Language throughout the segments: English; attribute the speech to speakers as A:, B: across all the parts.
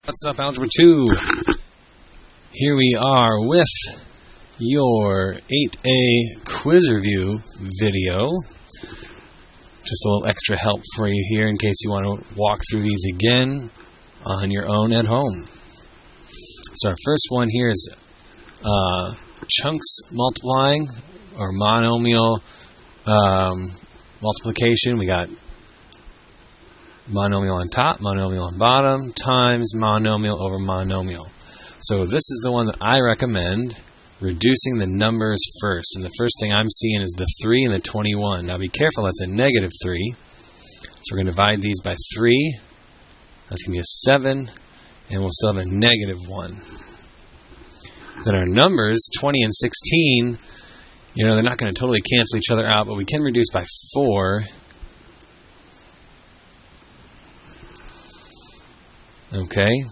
A: What's up, Algebra 2? Here we are with your 8A quiz review video. Just a little extra help for you here in case you want to walk through these again on your own at home. So our first one here is chunks multiplying, or monomial multiplication. We got monomial on top, monomial on bottom, times monomial over monomial. So this is the one that I recommend, reducing the numbers first. And the first thing I'm seeing is the 3 and the 21. Now be careful, that's a negative 3. So we're going to divide these by 3. That's going to be a 7. And we'll still have a negative 1. Then our numbers, 20 and 16, they're not going to totally cancel each other out, but we can reduce by 4. Okay,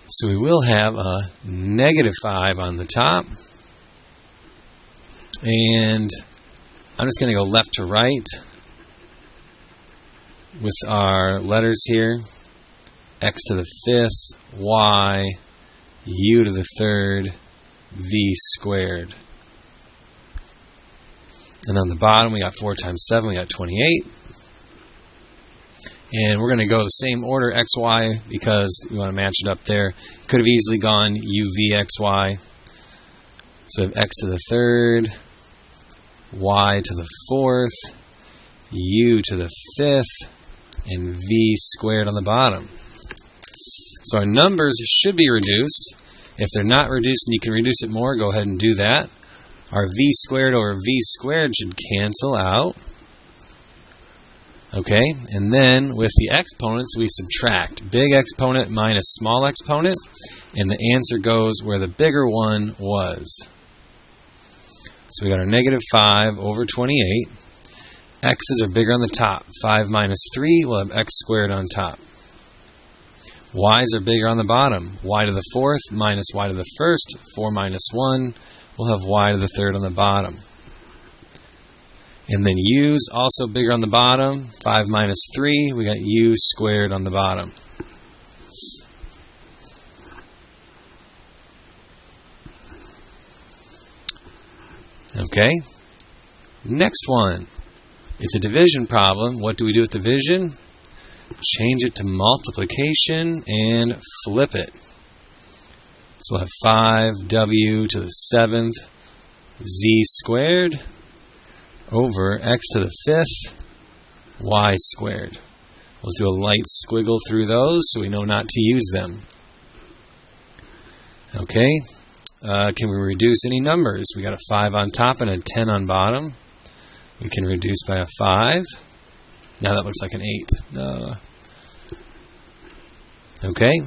A: so we will have a negative 5 on the top, and I'm just going to go left to right with our letters here. X to the 5th, y, u to the 3rd, v squared. And on the bottom we got 4 times 7, we got 28. And we're going to go the same order, x, y, because we want to match it up there. Could have easily gone u, v, x, y. So we have x to the 3rd, y to the 4th, u to the 5th, and v squared on the bottom. So our numbers should be reduced. If they're not reduced and you can reduce it more, go ahead and do that. Our v squared over v squared should cancel out. Okay, and then with the exponents, we subtract big exponent minus small exponent, and the answer goes where the bigger one was. So we got our negative 5 over 28. X's are bigger on the top. 5 minus 3, we'll have x squared on top. Y's are bigger on the bottom. Y to the 4th minus y to the 1st. 4 minus 1, we'll have y to the 3rd on the bottom. And then u's also bigger on the bottom. 5 minus 3, we got u squared on the bottom. Okay, next one. It's a division problem. What do we do with division? Change it to multiplication and flip it. So we'll have 5w to the 7th z squared over x to the 5th y squared. We'll do a light squiggle through those so we know not to use them. Okay, can we reduce any numbers? We got a 5 on top and a 10 on bottom. We can reduce by a 5. Now that looks like an 8. Okay,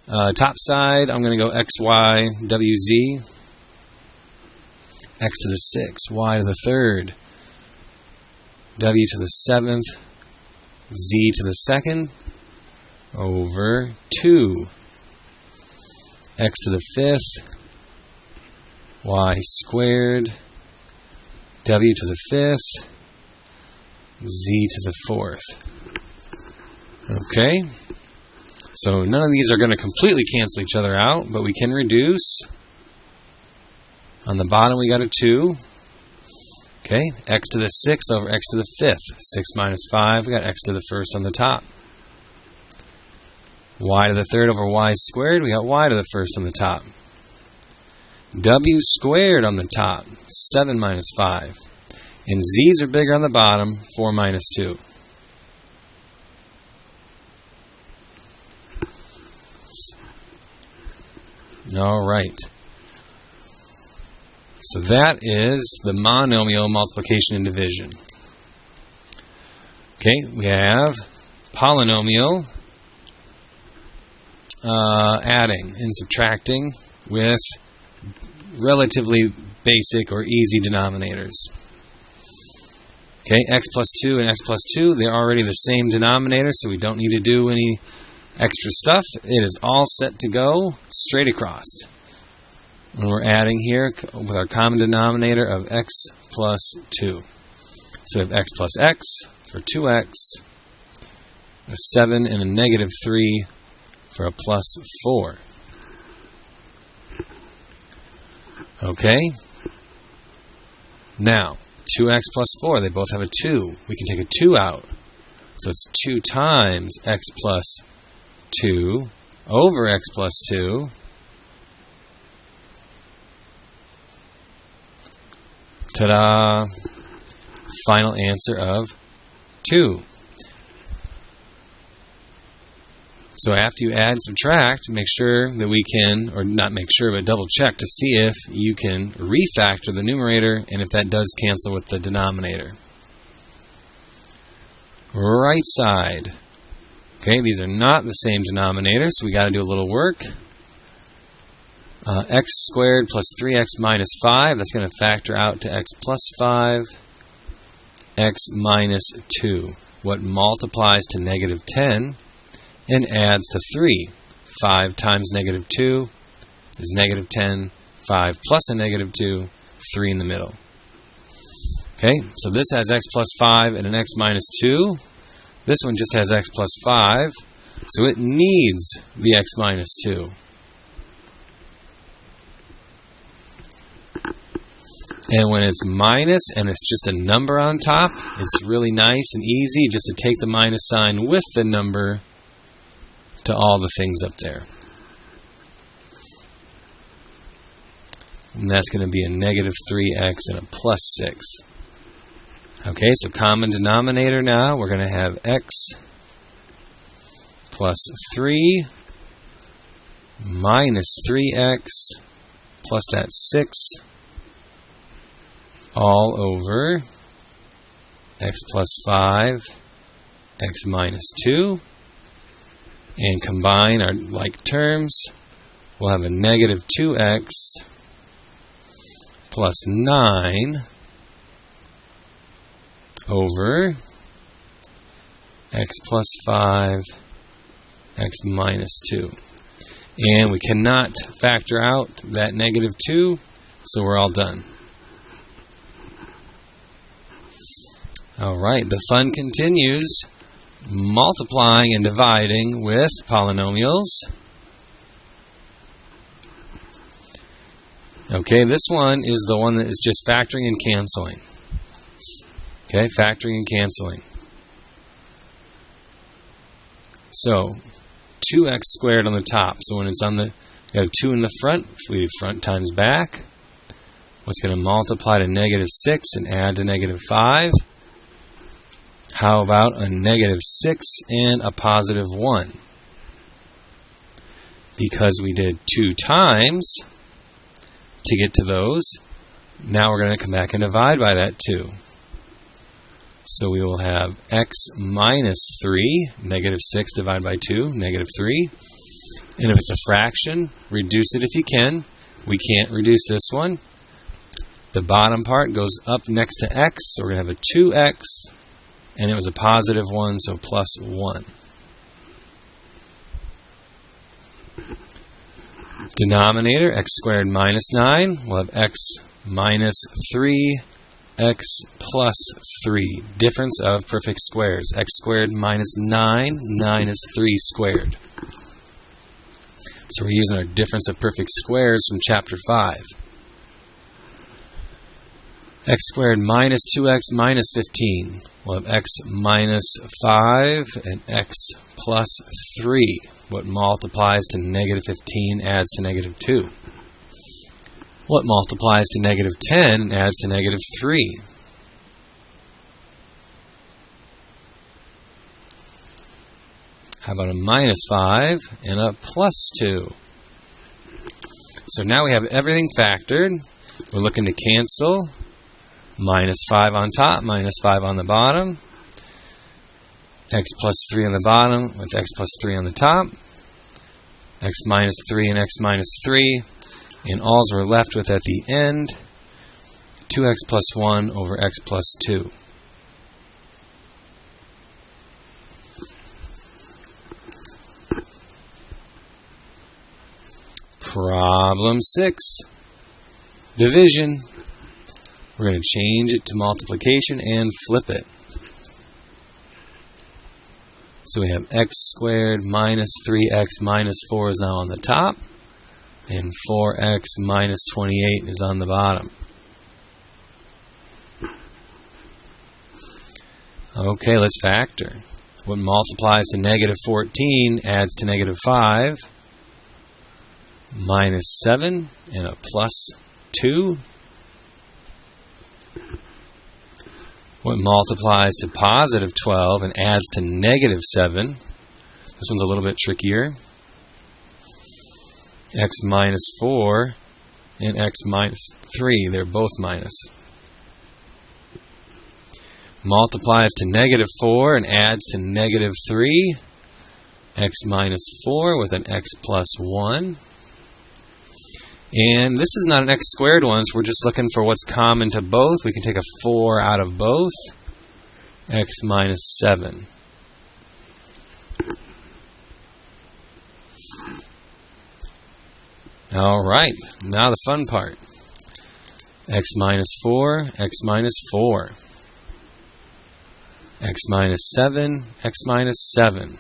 A: top side, I'm going to go x, y, w, z. X to the 6th, y to the 3rd, w to the 7th, z to the 2nd, over 2. X to the 5th, y squared, w to the 5th, z to the 4th. Okay, so none of these are going to completely cancel each other out, but we can reduce. On the bottom we got a 2. Okay, x to the 6th over x to the 5th. 6 minus 5, we got x to the 1st on the top. Y to the 3rd over y squared, we got y to the 1st on the top. W squared on the top, 7 minus 5. And z's are bigger on the bottom, 4 minus 2. All right. So that is the monomial multiplication and division. Okay, we have polynomial adding and subtracting with relatively basic or easy denominators. Okay, x plus 2 and x plus 2, they're already the same denominator, so we don't need to do any extra stuff. It is all set to go straight across. When we're adding here with our common denominator of x plus 2. So we have x plus x for 2x a 7, and a negative 3 for a plus 4. Okay? Now, 2x plus 4, they both have a 2. We can take a 2 out. So it's 2 times x plus 2 over x plus 2. Ta-da! Final answer of 2. So after you add and subtract, make sure that we can, or not make sure, but double check to see if you can refactor the numerator and if that does cancel with the denominator. Right side. Okay, these are not the same denominator, so we got to do a little work. X squared plus 3x minus 5, that's going to factor out to x plus 5. X minus 2, what multiplies to negative 10 and adds to 3. 5 times negative 2 is negative 10. 5 plus a negative 2, 3 in the middle. Okay, so this has x plus 5 and an x minus 2. This one just has x plus 5, so it needs the x minus 2. And when it's minus and it's just a number on top, it's really nice and easy just to take the minus sign with the number to all the things up there. And that's going to be a negative 3x and a plus 6. Okay, so common denominator now, we're going to have x plus 3 minus 3x plus that 6 all over x plus 5, x minus 2. And combine our like terms, we'll have a negative 2x plus 9 over x plus 5, x minus 2. And we cannot factor out that negative 2, so we're all done. Alright, the fun continues. Multiplying and dividing with polynomials. Okay, this one is the one that is just factoring and canceling. Okay, factoring and canceling. So, 2x squared on the top. So when it's on the, got a 2 in the front, if we do front times back, what's going to multiply to negative 6 and add to negative 5? How about a negative 6 and a positive 1? Because we did 2 times to get to those, now we're going to come back and divide by that 2. So we will have x minus 3, negative 6 divided by 2, negative 3. And if it's a fraction, reduce it if you can. We can't reduce this one. The bottom part goes up next to x, so we're going to have a 2x. And it was a positive 1, so plus 1. Denominator, x squared minus 9. We'll have x minus 3, x plus 3. Difference of perfect squares. X squared minus 9, 9 is 3 squared. So we're using our difference of perfect squares from chapter 5. X squared minus 2x minus 15. We'll have x minus 5 and x plus 3. What multiplies to negative 15 adds to negative 2. What multiplies to negative 10 and adds to negative 3. How about a minus 5 and a plus 2? So now we have everything factored. We're looking to cancel. Minus 5 on top, minus 5 on the bottom. X plus 3 on the bottom with x plus 3 on the top. X minus 3 and x minus 3. And all we're left with at the end, 2x plus 1 over x plus 2. Problem 6. Division. We're going to change it to multiplication and flip it. So we have x squared minus 3x minus 4 is now on the top, and 4x minus 28 is on the bottom. Okay, let's factor. What multiplies to negative 14 adds to negative 5, minus 7, and a plus 2. What multiplies to positive 12 and adds to negative 7. This one's a little bit trickier. X minus 4 and x minus 3. They're both minus. Multiplies to negative 4 and adds to negative 3. X minus 4 with an x plus 1. And this is not an x squared one, so we're just looking for what's common to both. We can take a 4 out of both. X minus 7. Alright, now the fun part. X minus 4, x minus 4. X minus 7, x minus 7.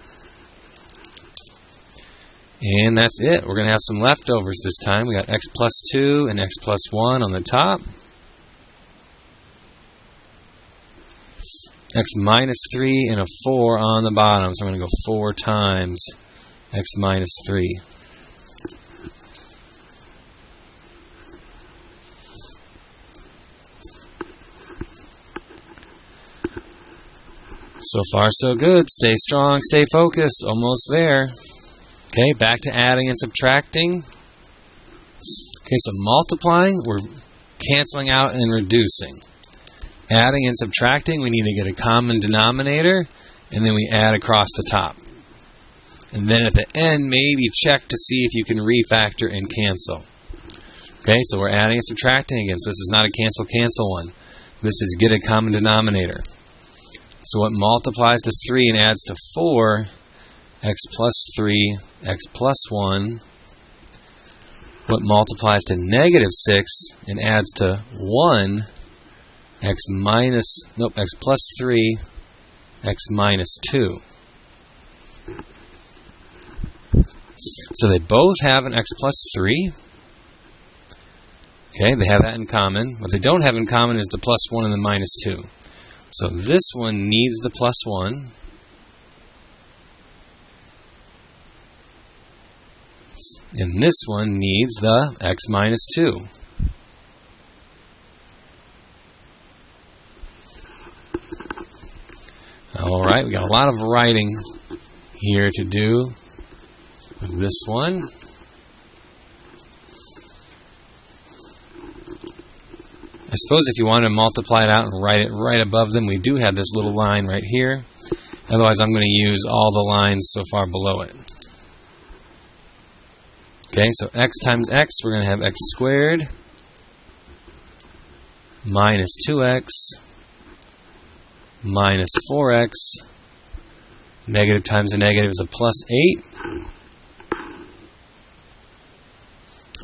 A: And that's it. We're going to have some leftovers this time. We got x plus 2 and x plus 1 on the top. X minus 3 and a 4 on the bottom. So I'm going to go 4 times x minus 3. So far so good. Stay strong, stay focused. Almost there. Okay, back to adding and subtracting. Okay, so multiplying, we're canceling out and reducing. Adding and subtracting, we need to get a common denominator, and then we add across the top. And then at the end, maybe check to see if you can refactor and cancel. Okay, so we're adding and subtracting again, so this is not a cancel one. This is get a common denominator. So what multiplies to 3 and adds to 4, x plus 3, x plus 1. What multiplies to negative 6 and adds to 1, x plus 3, x minus 2. So they both have an x plus 3. Okay, they have that in common. What they don't have in common is the plus 1 and the minus 2. So this one needs the plus 1. And this one needs the x minus 2. Alright, we got a lot of writing here to do with this one. I suppose if you want to multiply it out and write it right above them, we do have this little line right here. Otherwise, I'm going to use all the lines so far below it. Okay, so x times x, we're going to have x squared minus 2x minus 4x. Negative times a negative is a plus 8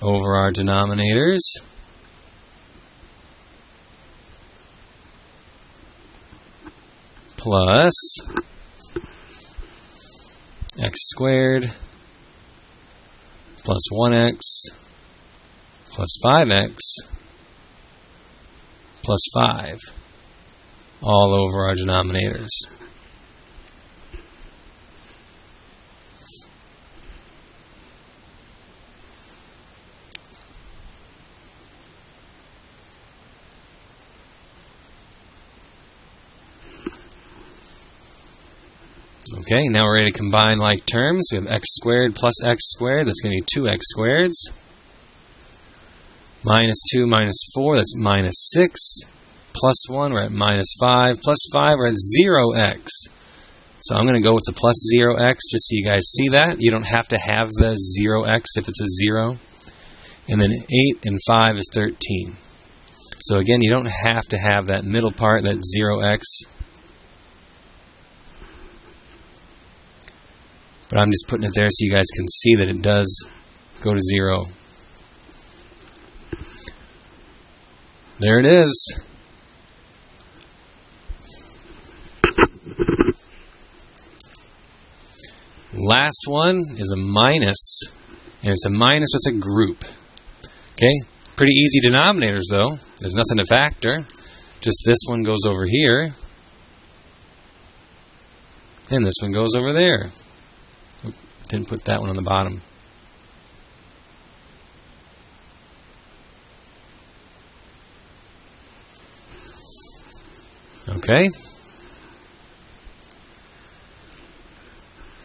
A: over our denominators. Plus x squared plus 1x plus 5x plus 5 all over our denominators. Okay, now we're ready to combine like terms. We have x squared plus x squared. That's going to be 2x squareds. Minus 2 minus 4, that's minus 6. Plus 1, we're at minus 5. Plus 5, we're at 0x. So I'm going to go with the plus 0x just so you guys see that. You don't have to have the 0x if it's a 0. And then 8 and 5 is 13. So again, you don't have to have that middle part, that 0x. But I'm just putting it there so you guys can see that it does go to 0. There it is. Last one is a minus, and it's a minus with a group. Okay, pretty easy denominators though. There's nothing to factor. Just this one goes over here, and this one goes over there. Oop, didn't put that one on the bottom. Okay.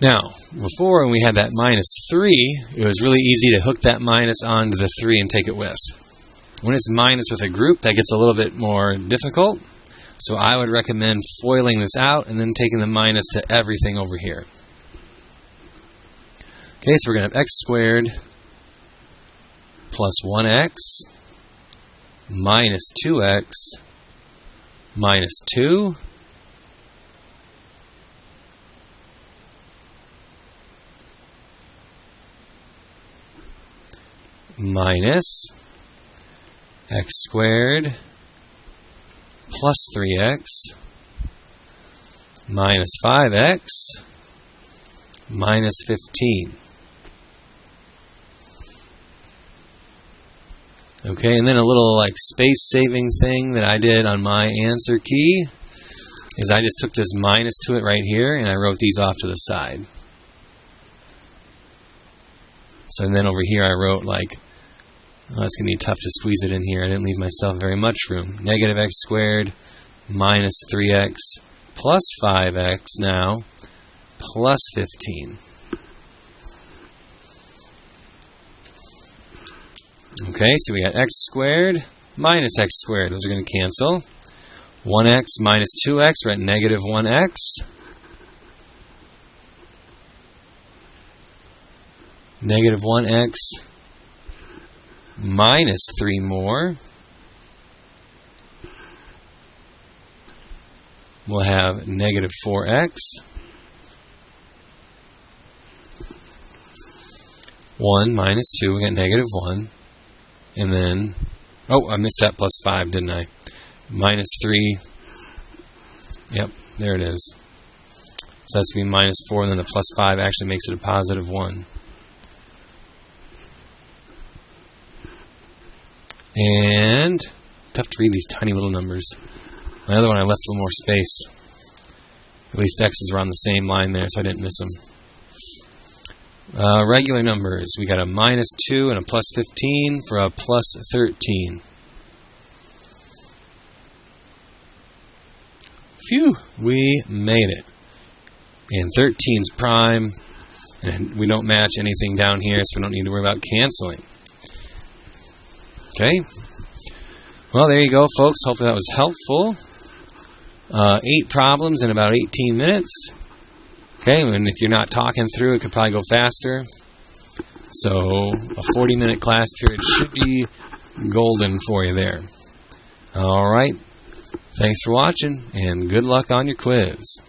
A: Now, before when we had that minus 3, it was really easy to hook that minus onto the 3 and take it with. When it's minus with a group, that gets a little bit more difficult. So I would recommend foiling this out and then taking the minus to everything over here. Okay, so we're going to have x squared plus 1x minus 2x minus 2 minus x squared plus 3x minus 5x minus 15. Okay, and then a little like space-saving thing that I did on my answer key is I just took this minus to it right here and I wrote these off to the side. So and then over here I wrote like, oh, it's going to be tough to squeeze it in here. I didn't leave myself very much room. Negative x squared minus 3x plus 5x now plus 15. Okay, so we got x squared minus x squared. Those are going to cancel. 1x minus 2x, we're at negative 1x. Negative 1x minus 3 more. We'll have negative 4x. 1 minus 2, we got negative 1. And then, oh, I missed that plus 5, didn't I? Minus 3. Yep, there it is. So that's going to be minus 4, and then the plus 5 actually makes it a positive 1. And, tough to read these tiny little numbers. My other one I left a little more space. At least x's were on the same line there, so I didn't miss them. Regular numbers. We got a minus 2 and a plus 15 for a plus 13. Phew, we made it. And 13's prime, and we don't match anything down here, so we don't need to worry about canceling. Okay. Well, there you go, folks. Hopefully that was helpful. 8 problems in about 18 minutes. Okay, and if you're not talking through, it could probably go faster. So a 40-minute class period should be golden for you there. All right. Thanks for watching, and good luck on your quiz.